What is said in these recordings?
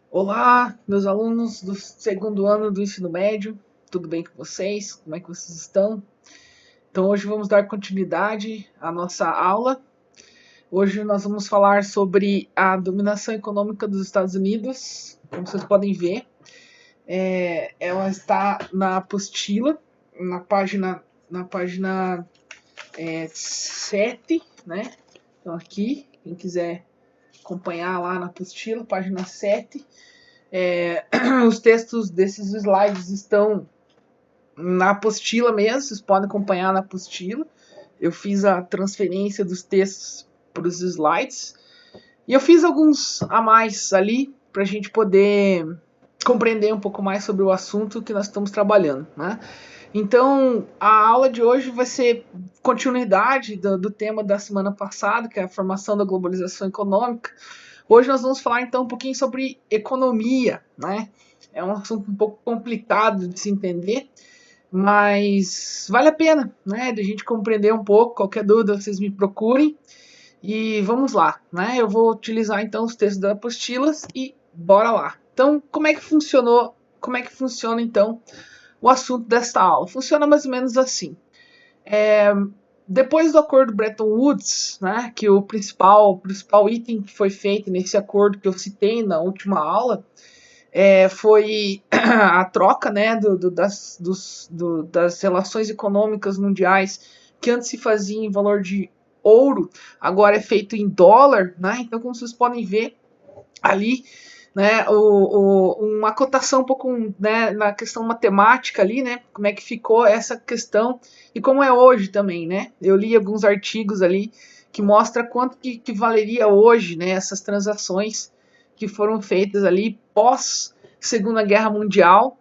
Olá, meus alunos do segundo ano do ensino médio, tudo bem com vocês? Como é que vocês estão? Então, hoje vamos dar continuidade à nossa aula. Hoje nós vamos falar sobre a dominação econômica dos Estados Unidos. Como vocês podem ver, ela está na apostila, na página 7, né? Então, aqui, quem quiser acompanhar lá na apostila, página 7. Os textos desses slides estão na apostila mesmo, vocês podem acompanhar na apostila. Eu fiz a transferência dos textos para os slides. E eu fiz alguns a mais ali para a gente poder compreender um pouco mais sobre o assunto que nós estamos trabalhando, né? Então, a aula de hoje vai ser continuidade do tema da semana passada, que é a formação da globalização econômica. Hoje nós vamos falar então um pouquinho sobre economia, né? É um assunto um pouco complicado de se entender, mas vale a pena, né? De a gente compreender um pouco. Qualquer dúvida vocês me procurem e vamos lá, né? Eu vou utilizar então os textos das apostilas e bora lá. Então, como é que funcionou? Como é que funciona então o assunto desta aula? Funciona mais ou menos assim. Depois do acordo Bretton Woods, né, que o principal item que foi feito nesse acordo que eu citei na última aula, foi a troca, né, das relações econômicas mundiais que antes se fazia em valor de ouro, agora é feito em dólar, né? Então, como vocês podem ver ali, né, uma cotação um pouco, né, na questão matemática ali, né, como é que ficou essa questão e como é hoje também, né? Eu li alguns artigos ali que mostra quanto que valeria hoje, né, essas transações que foram feitas ali pós Segunda Guerra Mundial,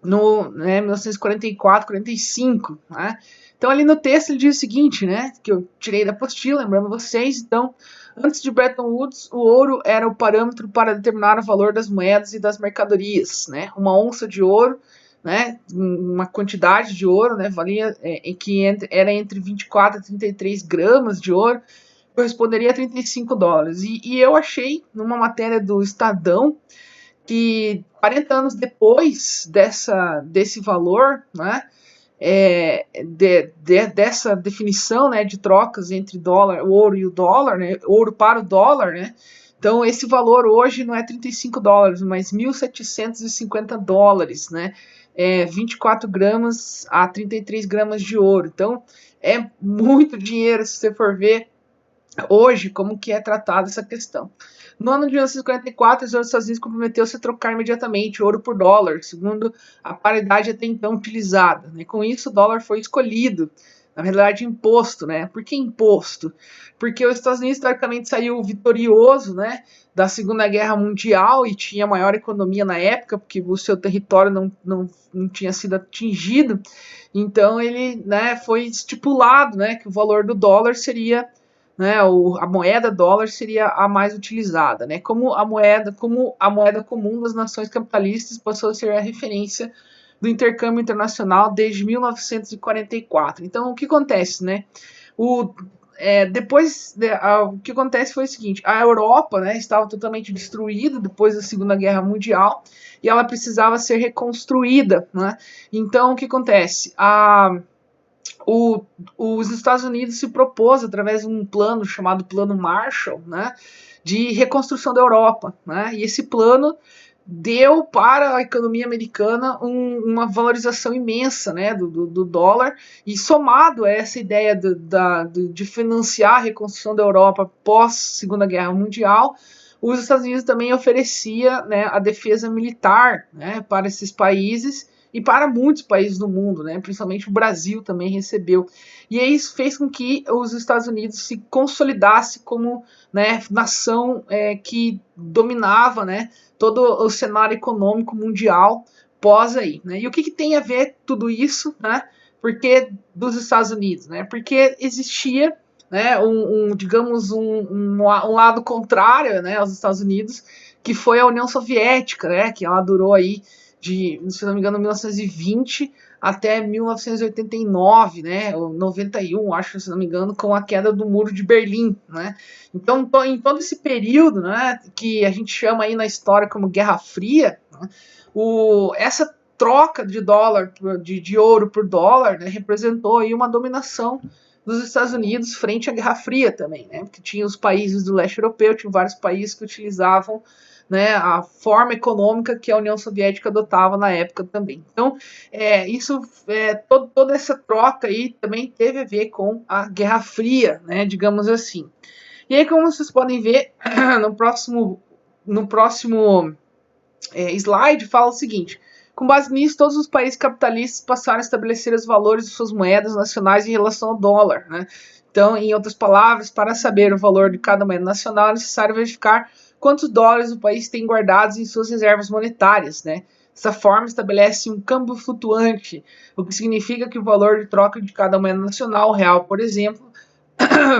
no, né, 1944, 45, né? Então ali no texto ele diz o seguinte, né, que eu tirei da apostila, lembrando vocês, então, antes de Bretton Woods, o ouro era o parâmetro para determinar o valor das moedas e das mercadorias, né? Uma onça de ouro, né, uma quantidade de ouro, né, valia era entre 24 e 33 gramas de ouro, corresponderia a 35 dólares. E eu achei numa matéria do Estadão que 40 anos depois desse valor, né, dessa definição, né, de trocas entre dólar, o ouro e o dólar, né, ouro para o dólar, né, então esse valor hoje não é 35 dólares, mas 1.750 dólares, né, 24 gramas a 33 gramas de ouro. Então é muito dinheiro se você for ver hoje como que é tratada essa questão. No ano de 1944, os Estados Unidos comprometeu-se a trocar imediatamente ouro por dólar, segundo a paridade até então utilizada, né? Com isso, o dólar foi escolhido, na realidade imposto, né? Por que imposto? Porque os Estados Unidos, historicamente, saiu vitorioso, né, da Segunda Guerra Mundial e tinha maior economia na época, porque o seu território não tinha sido atingido. Então, ele, né, foi estipulado, né, que o valor do dólar seria, né, a moeda dólar seria a mais utilizada, né, como a moeda comum das nações capitalistas passou a ser a referência do intercâmbio internacional desde 1944. Então, o que acontece, né? O que acontece foi o seguinte: a Europa, né, estava totalmente destruída depois da Segunda Guerra Mundial e ela precisava ser reconstruída, né? Então, o que acontece? Os Estados Unidos se propôs, através de um plano chamado Plano Marshall, né, de reconstrução da Europa, né, e esse plano deu para a economia americana uma valorização imensa, né, do dólar, e somado a essa ideia de financiar a reconstrução da Europa pós Segunda Guerra Mundial, os Estados Unidos também oferecia, né, a defesa militar, né, para esses países e para muitos países do mundo, né, principalmente o Brasil também recebeu. E isso fez com que os Estados Unidos se consolidasse como, né, nação que dominava, né, todo o cenário econômico mundial pós aí, né? E o que tem a ver tudo isso, né? Porque dos Estados Unidos, né? Porque existia, né, digamos, um lado contrário, né, aos Estados Unidos, que foi a União Soviética, né? Que ela durou aí de, se não me engano, 1920 até 1989, né, ou 91, acho, se não me engano, com a queda do Muro de Berlim, né. Então, em todo esse período, né, que a gente chama aí na história como Guerra Fria, né, essa troca de dólar, de ouro por dólar, né, representou aí uma dominação dos Estados Unidos frente à Guerra Fria também, né, porque tinha os países do leste europeu, tinha vários países que utilizavam, né, a forma econômica que a União Soviética adotava na época também. Então, toda essa troca aí também teve a ver com a Guerra Fria, né, digamos assim. E aí, como vocês podem ver, no próximo slide, fala o seguinte: com base nisso, todos os países capitalistas passaram a estabelecer os valores de suas moedas nacionais em relação ao dólar, né? Então, em outras palavras, para saber o valor de cada moeda nacional, é necessário verificar quantos dólares o país tem guardados em suas reservas monetárias, né? Dessa forma, estabelece um câmbio flutuante, o que significa que o valor de troca de cada moeda nacional, o real, por exemplo,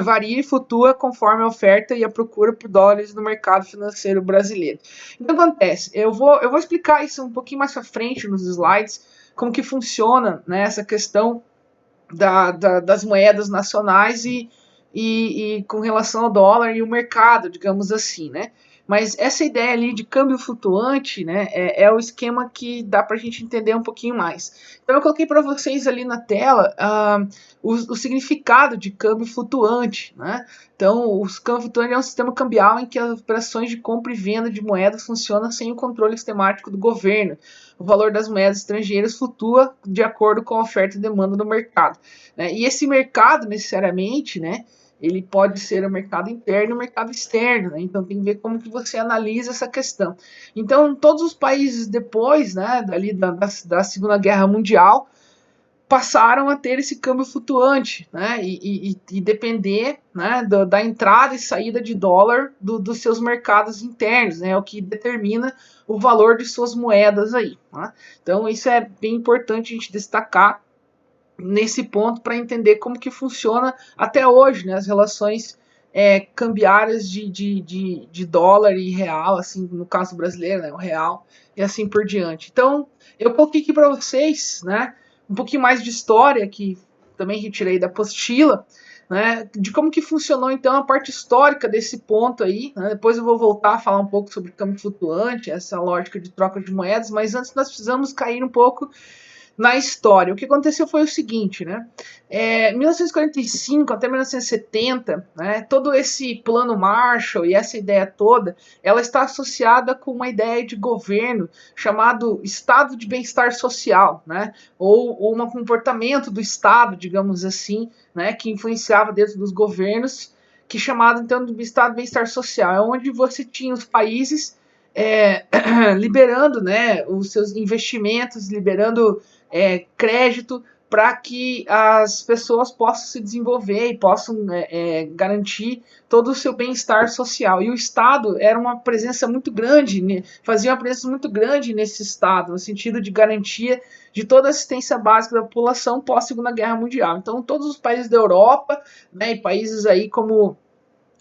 varia e flutua conforme a oferta e a procura por dólares no mercado financeiro brasileiro. Então, o que acontece? Eu vou explicar isso um pouquinho mais para frente nos slides, como que funciona, né, essa questão das moedas nacionais e com relação ao dólar e o mercado, digamos assim, né? Mas essa ideia ali de câmbio flutuante, né, é o esquema que dá para a gente entender um pouquinho mais. Então eu coloquei para vocês ali na tela o significado de câmbio flutuante, né? Então o câmbio flutuante é um sistema cambial em que as operações de compra e venda de moedas funcionam sem o controle sistemático do governo. O valor das moedas estrangeiras flutua de acordo com a oferta e demanda do mercado, né? E esse mercado, necessariamente, né, ele pode ser o mercado interno e o mercado externo, né? Então tem que ver como que você analisa essa questão. Então todos os países depois, né, da Segunda Guerra Mundial, passaram a ter esse câmbio flutuante, né, e depender, né, da entrada e saída de dólar dos seus mercados internos, né, o que determina o valor de suas moedas aí, né? Então isso é bem importante a gente destacar nesse ponto para entender como que funciona até hoje, né, as relações cambiárias de dólar e real, assim, no caso brasileiro, né, o real, e assim por diante. Então, eu coloquei aqui para vocês, né, um pouquinho mais de história, que também retirei da apostila, né, de como que funcionou, então, a parte histórica desse ponto aí, né. Depois eu vou voltar a falar um pouco sobre câmbio flutuante, essa lógica de troca de moedas, mas antes nós precisamos cair um pouco na história. O que aconteceu foi o seguinte, né? 1945 até 1970, né, todo esse plano Marshall e essa ideia toda, ela está associada com uma ideia de governo chamado Estado de Bem-Estar Social, né? Ou um comportamento do Estado, digamos assim, né, que influenciava dentro dos governos, que chamado então de Estado de Bem-Estar Social, é onde você tinha os países liberando, né, os seus investimentos, liberando crédito para que as pessoas possam se desenvolver e possam garantir todo o seu bem-estar social. E o Estado era uma presença muito grande, né, fazia uma presença muito grande nesse Estado, no sentido de garantia de toda a assistência básica da população pós-Segunda Guerra Mundial. Então, todos os países da Europa, né, e países aí como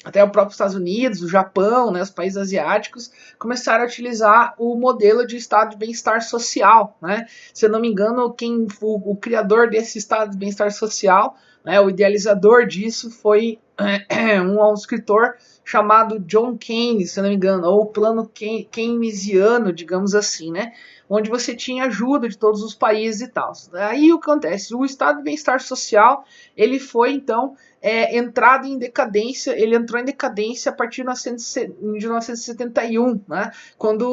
até o próprio Estados Unidos, o Japão, né, os países asiáticos, começaram a utilizar o modelo de estado de bem-estar social, né? Se eu não me engano, o criador desse estado de bem-estar social, né, o idealizador disso foi um escritor chamado John Keynes, se eu não me engano, ou o plano keynesiano, digamos assim, né? Onde você tinha ajuda de todos os países e tal. Aí o que acontece? O estado de bem-estar social, ele foi, então, entrado em decadência, ele entrou em decadência a partir de 1971, né, quando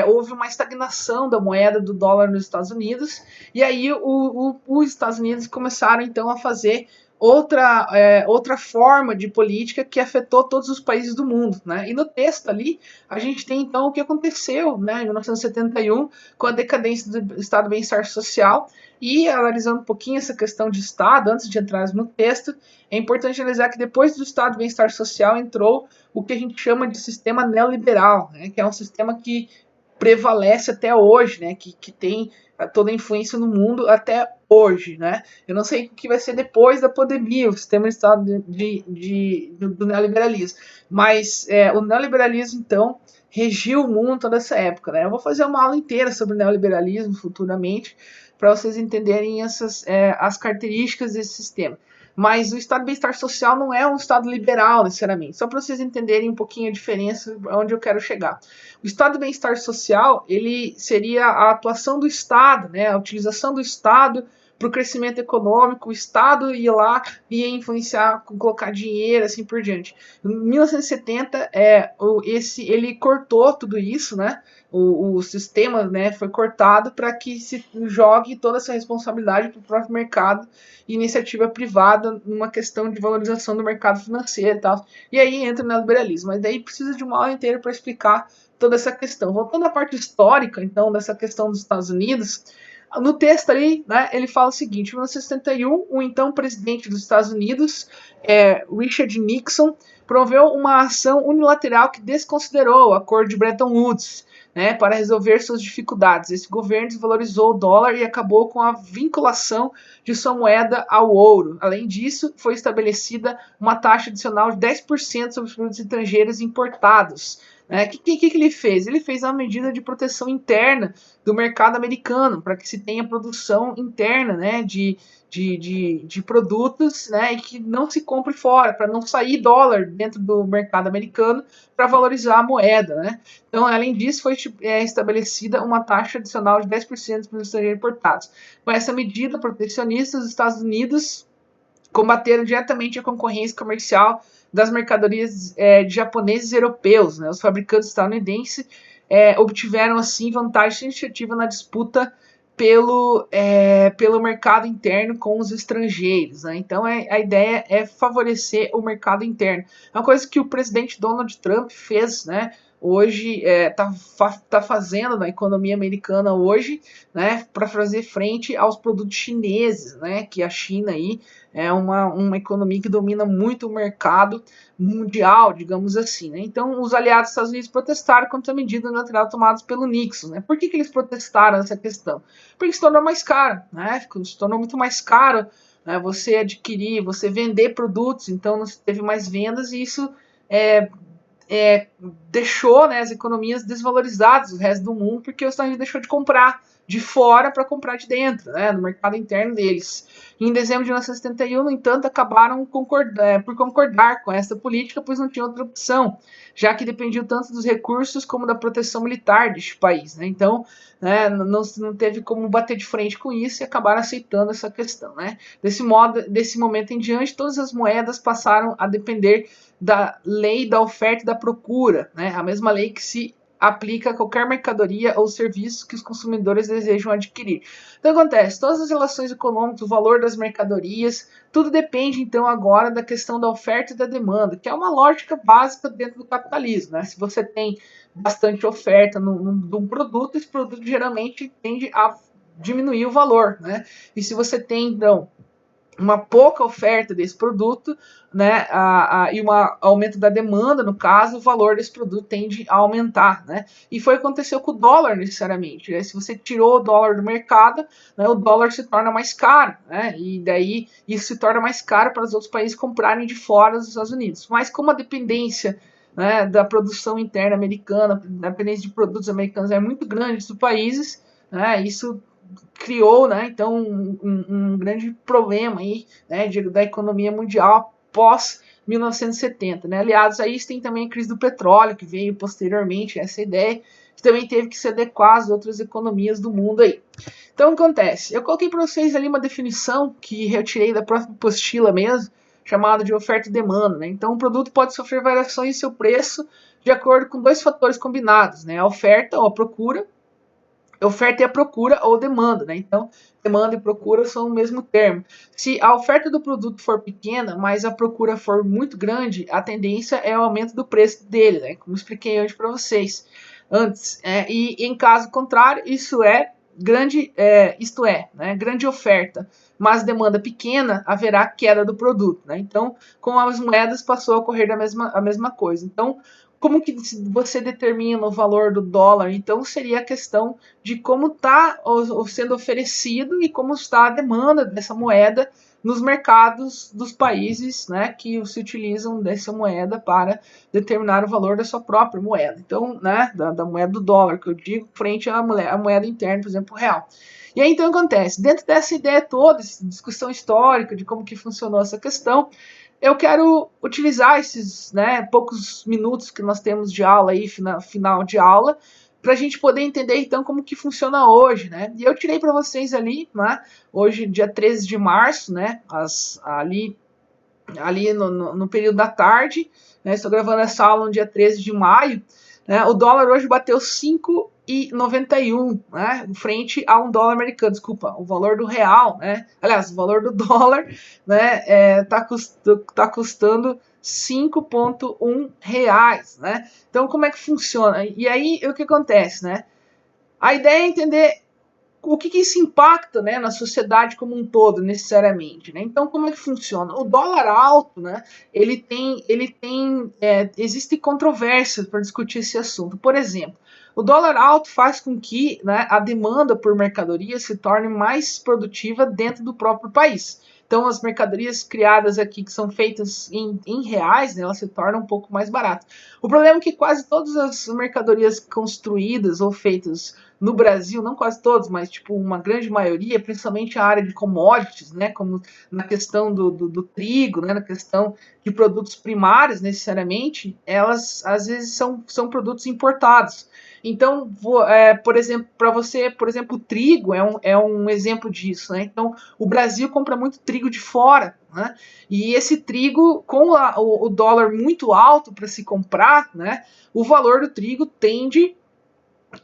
houve uma estagnação da moeda do dólar nos Estados Unidos, e aí os Estados Unidos começaram então a fazer outra forma de política que afetou todos os países do mundo, né? E no texto ali a gente tem então o que aconteceu, né, em 1971 com a decadência do Estado de Bem-Estar Social. E analisando um pouquinho essa questão de Estado, antes de entrarmos no texto, é importante analisar que depois do Estado de Bem-Estar Social entrou o que a gente chama de sistema neoliberal, né, que é um sistema que prevalece até hoje, né? Que tem toda a influência no mundo até hoje, né? Eu não sei o que vai ser depois da pandemia, o sistema de Estado do neoliberalismo, mas o neoliberalismo, então, regiu o mundo toda essa época, né? Eu vou fazer uma aula inteira sobre neoliberalismo futuramente, para vocês entenderem as características desse sistema. Mas o estado de bem-estar social não é um estado liberal, necessariamente. Só para vocês entenderem um pouquinho a diferença, onde eu quero chegar. O estado de bem-estar social, ele seria a atuação do Estado, né, a utilização do Estado para o crescimento econômico, o Estado ia lá e ia influenciar, colocar dinheiro, assim por diante. Em 1970, ele cortou tudo isso, né? O sistema, né, foi cortado para que se jogue toda essa responsabilidade para o próprio mercado e iniciativa privada numa questão de valorização do mercado financeiro e tal. E aí entra o neoliberalismo. Mas daí precisa de uma aula inteira para explicar toda essa questão. Voltando à parte histórica, então, dessa questão dos Estados Unidos, no texto ali, né, ele fala o seguinte: em 1971, o então presidente dos Estados Unidos, Richard Nixon, promoveu uma ação unilateral que desconsiderou o acordo de Bretton Woods, né, para resolver suas dificuldades. Esse governo desvalorizou o dólar e acabou com a vinculação de sua moeda ao ouro. Além disso, foi estabelecida uma taxa adicional de 10% sobre os produtos estrangeiros importados. O que ele fez? Ele fez uma medida de proteção interna do mercado americano, para que se tenha produção interna, né, de produtos, né, e que não se compre fora, para não sair dólar dentro do mercado americano para valorizar a moeda. Né? Então, além disso, foi estabelecida uma taxa adicional de 10% para os estrangeiros importados. Com essa medida protecionista, os Estados Unidos combateram diretamente a concorrência comercial das mercadorias de japoneses e europeus. Né? Os fabricantes estadunidenses obtiveram, assim, vantagem significativa na disputa pelo mercado interno com os estrangeiros. Né? Então, a ideia é favorecer o mercado interno. É uma coisa que o presidente Donald Trump fez, né? Hoje tá fazendo na economia americana hoje, né, para fazer frente aos produtos chineses, né, que a China aí é uma economia que domina muito o mercado mundial, digamos assim. Né? Então, os aliados dos Estados Unidos protestaram contra a medida unilateral tomada pelo Nixon. Né? Por que eles protestaram nessa questão? Porque se tornou mais caro, né? Se tornou muito mais caro, né, você adquirir, você vender produtos, então não teve mais vendas e isso deixou, né, as economias desvalorizadas do resto do mundo, porque os Estados Unidos deixou de comprar de fora para comprar de dentro, né, no mercado interno deles. Em dezembro de 1971, no entanto, acabaram por concordar com essa política, pois não tinha outra opção, já que dependiam tanto dos recursos como da proteção militar deste país. Né? Então, né, não teve como bater de frente com isso e acabaram aceitando essa questão. Né? Desse momento em diante, todas as moedas passaram a depender da lei da oferta e da procura, né? A mesma lei que se aplica a qualquer mercadoria ou serviço que os consumidores desejam adquirir. Então acontece, todas as relações econômicas, o valor das mercadorias, tudo depende então agora da questão da oferta e da demanda, que é uma lógica básica dentro do capitalismo. Né? Se você tem bastante oferta de um produto, esse produto geralmente tende a diminuir o valor. Né? E se você tem então uma pouca oferta desse produto, né, e um aumento da demanda, no caso, o valor desse produto tende a aumentar, né? E foi o que aconteceu com o dólar, necessariamente. Né? Se você tirou o dólar do mercado, né, o dólar se torna mais caro, né? E daí isso se torna mais caro para os outros países comprarem de fora dos Estados Unidos. Mas como a dependência, né, da produção interna americana, a dependência de produtos americanos é muito grande dos países, né, isso criou, né, então, um grande problema aí, né, da economia mundial pós 1970. Né? Aliados a isso tem também a crise do petróleo, que veio posteriormente, essa ideia, que também teve que se adequar às outras economias do mundo aí. Então, o que acontece? Eu coloquei para vocês ali uma definição que eu tirei da própria apostila mesmo, chamada de oferta e demanda. Né? Então, um produto pode sofrer variações em seu preço de acordo com dois fatores combinados, né? A oferta ou a procura, oferta e a procura ou demanda, né? Então, demanda e procura são o mesmo termo. Se a oferta do produto for pequena, mas a procura for muito grande, a tendência é o aumento do preço dele, né? Como expliquei hoje para vocês antes. E em caso contrário, grande oferta, mas demanda pequena, haverá queda do produto, né? Então, com as moedas passou a ocorrer a mesma coisa. Então, como que você determina o valor do dólar? Então, seria a questão de como está sendo oferecido e como está a demanda dessa moeda nos mercados dos países, né, que se utilizam dessa moeda para determinar o valor da sua própria moeda. Então, né, da moeda do dólar, que eu digo, frente à moeda interna, por exemplo, o real. E aí, então, acontece, dentro dessa ideia toda, essa discussão histórica de como que funcionou essa questão, eu quero utilizar esses, né, poucos minutos que nós temos de aula aí, final de aula, para a gente poder entender então como que funciona hoje, né? E eu tirei para vocês ali, né, hoje dia 13 de março, né, ali no período da tarde, né, estou gravando essa aula no dia 13 de maio, né, o dólar hoje bateu 5,91, né, frente a um dólar americano, desculpa, o valor do real, né, aliás, o valor do dólar, né, tá custando 5,1 reais, né, então como é que funciona? E aí, o que acontece, né, a ideia é entender o que isso impacta, né, na sociedade como um todo, necessariamente, né? Então, como é que funciona? O dólar alto, né, existe controvérsia para discutir esse assunto. Por exemplo, o dólar alto faz com que, né, a demanda por mercadorias se torne mais produtiva dentro do próprio país. Então, as mercadorias criadas aqui, que são feitas em reais, né, elas se tornam um pouco mais baratas. O problema é que quase todas as mercadorias construídas ou feitas no Brasil, não quase todos, mas tipo uma grande maioria, principalmente a área de commodities, né, como na questão do trigo, né, na questão de produtos primários, necessariamente, elas às vezes são produtos importados. Então, por exemplo, para você, por exemplo, o trigo é um exemplo disso, né? Então, o Brasil compra muito trigo de fora, né? E esse trigo, com o dólar muito alto para se comprar, né? O valor do trigo tende,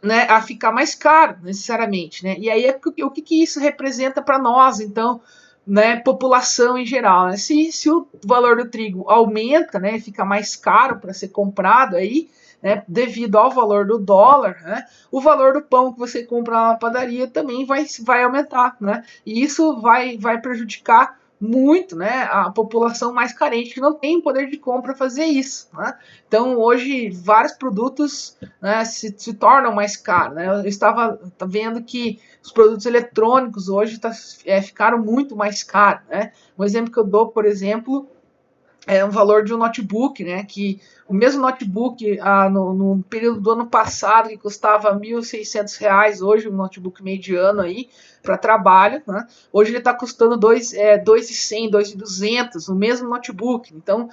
né, a ficar mais caro, necessariamente, né? E aí o que isso representa para nós, então, né, população em geral, né? Se o valor do trigo aumenta, né, fica mais caro para ser comprado aí, né, devido ao valor do dólar, né, o valor do pão que você compra na padaria também vai aumentar, né? E isso vai prejudicar muito, né, a população mais carente que não tem poder de compra fazer isso, né? Então hoje vários produtos, né, se tornam mais caros, né? Eu estava vendo que os produtos eletrônicos hoje ficaram muito mais caros, né? Um exemplo que eu dou, por exemplo, é o valor de um notebook, né? Que o mesmo notebook no período do ano passado que custava R$ 1.600, hoje um notebook mediano aí para trabalho, né? Hoje ele está custando 2.100, 2.200, o mesmo notebook. Então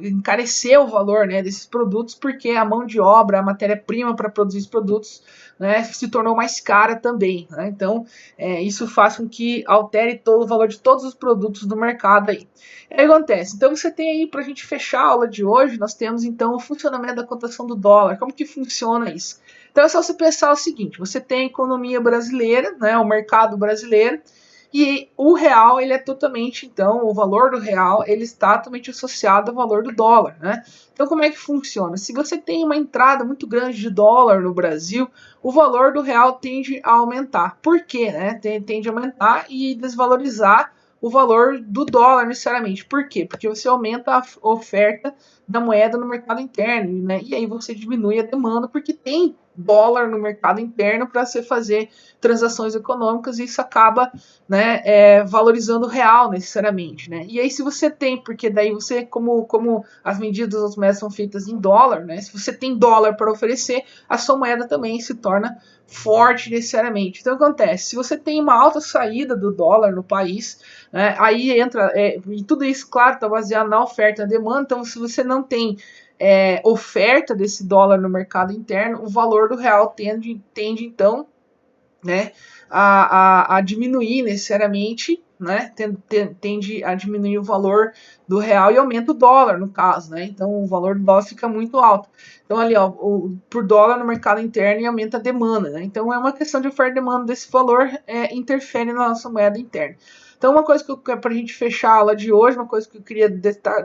encareceu o valor, né, desses produtos porque a mão de obra, a matéria-prima para produzir os produtos, né, se tornou mais cara também, né? Então isso faz com que altere todo o valor de todos os produtos do mercado aí. O que acontece? Então você tem aí, para a gente fechar a aula de hoje, nós temos então o funcionamento da cotação do dólar. Como que funciona isso? Então é só você pensar o seguinte: você tem a economia brasileira, né, o mercado brasileiro, e o real, ele é totalmente, então, o valor do real, ele está totalmente associado ao valor do dólar, né? Então como é que funciona? Se você tem uma entrada muito grande de dólar no Brasil, o valor do real tende a aumentar. Por quê, né? Tende a aumentar e desvalorizar o valor do dólar necessariamente. Por quê? Porque você aumenta a oferta da moeda no mercado interno, né? E aí você diminui a demanda porque tem dólar no mercado interno para você fazer transações econômicas e isso acaba, né, valorizando o real necessariamente, né? E aí se você tem, porque daí você, como as medidas das moedas são feitas em dólar, né? Se você tem dólar para oferecer, a sua moeda também se torna forte necessariamente. Então acontece, se você tem uma alta saída do dólar no país, né, aí entra, e tudo isso, claro, está baseado na oferta e na demanda. Então se você não tem oferta desse dólar no mercado interno, o valor do real tende então, né, a diminuir necessariamente, né, tende a diminuir o valor do real e aumenta o dólar, no caso, né, então o valor do dólar fica muito alto. Então ali, ó, por dólar no mercado interno e aumenta a demanda, né, então é uma questão de oferta e demanda desse valor, interfere na nossa moeda interna. Então uma coisa que para a gente fechar a aula de hoje, uma coisa que eu queria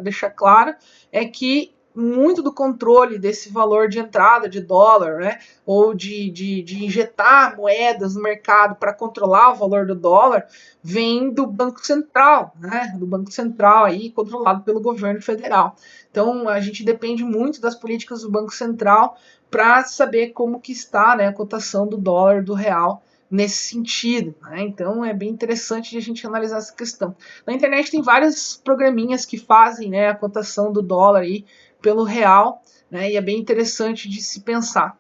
deixar clara é que muito do controle desse valor de entrada de dólar, né, ou de injetar moedas no mercado para controlar o valor do dólar, vem do Banco Central, né, do Banco Central aí, controlado pelo governo federal. Então, a gente depende muito das políticas do Banco Central para saber como que está, né, a cotação do dólar, do real, nesse sentido, né? Então é bem interessante de a gente analisar essa questão. Na internet tem vários programinhas que fazem, né, a cotação do dólar aí pelo real, né, e é bem interessante de se pensar.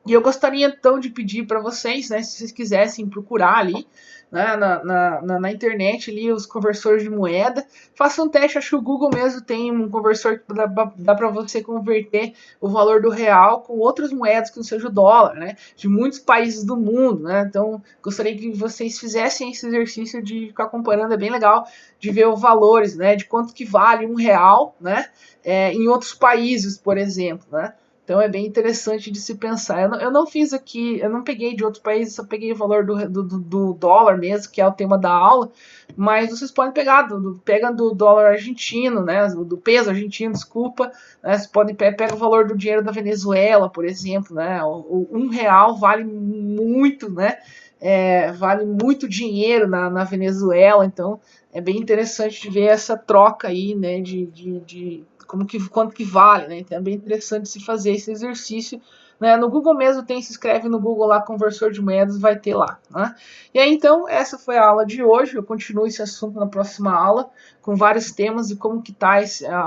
E eu gostaria então de pedir para vocês, né, se vocês quisessem procurar ali, né, na internet ali os conversores de moeda, façam um teste. Acho que o Google mesmo tem um conversor que dá para você converter o valor do real com outras moedas que não seja o dólar, né, de muitos países do mundo, né. Então gostaria que vocês fizessem esse exercício de ficar comparando, é bem legal de ver os valores, né, de quanto que vale um real, né, em outros países, por exemplo, né. Então é bem interessante de se pensar. Eu não fiz aqui, eu não peguei de outros países, só peguei o valor do dólar mesmo, que é o tema da aula, mas vocês podem pegar, pega do dólar argentino, né, do peso argentino, desculpa, né, vocês podem pega o valor do dinheiro da Venezuela, por exemplo, né, o R$ 1 vale muito, né, vale muito dinheiro na Venezuela, então é bem interessante de ver essa troca aí, né, quanto que vale, né? Então é bem interessante se fazer esse exercício, né? No Google mesmo tem, se escreve no Google lá, conversor de moedas, vai ter lá, né? E aí então, essa foi a aula de hoje, eu continuo esse assunto na próxima aula, com vários temas e como que tá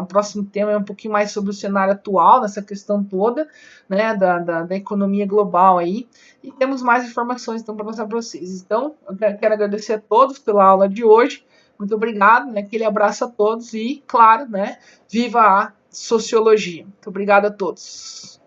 o próximo tema é um pouquinho mais sobre o cenário atual, nessa questão toda, né, da economia global aí, e temos mais informações então para mostrar para vocês. Então, eu quero agradecer a todos pela aula de hoje, muito obrigado, né? Aquele abraço a todos e, claro, né? Viva a sociologia. Muito obrigado a todos.